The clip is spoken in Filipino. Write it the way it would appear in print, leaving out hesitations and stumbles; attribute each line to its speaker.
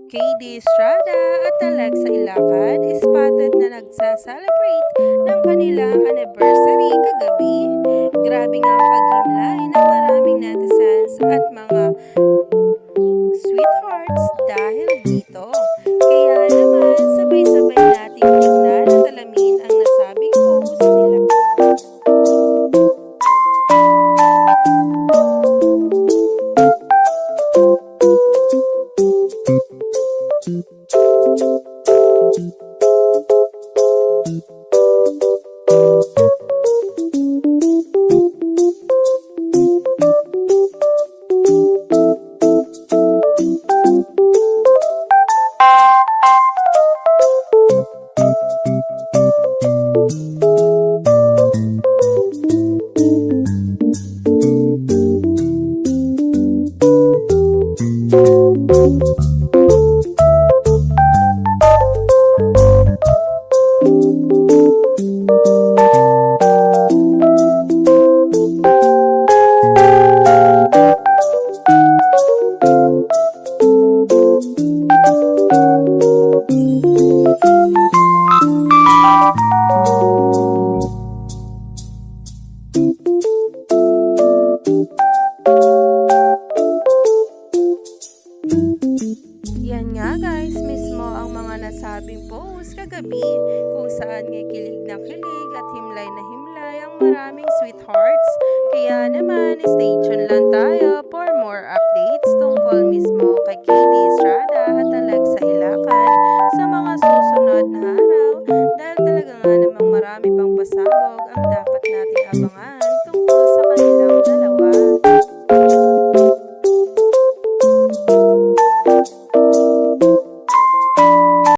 Speaker 1: KD Estrada at Alexa Ilacad spotted na nagsa-celebrate ng kanilang anniversary kagabi. Grabe nga ang paghimlay ng maraming netizens at mga sweethearts dahil dito. Kaya naman sabay-sabay nating tignan at alamin ang nasabing post nila. Yan nga guys, mismo ang mga nasabing post kagabi kung saan nga kilig na kilig at himlay na himlay ang maraming sweethearts. Kaya naman, stay tuned lang tayo for more updates tungkol mismo kay KD Estrada.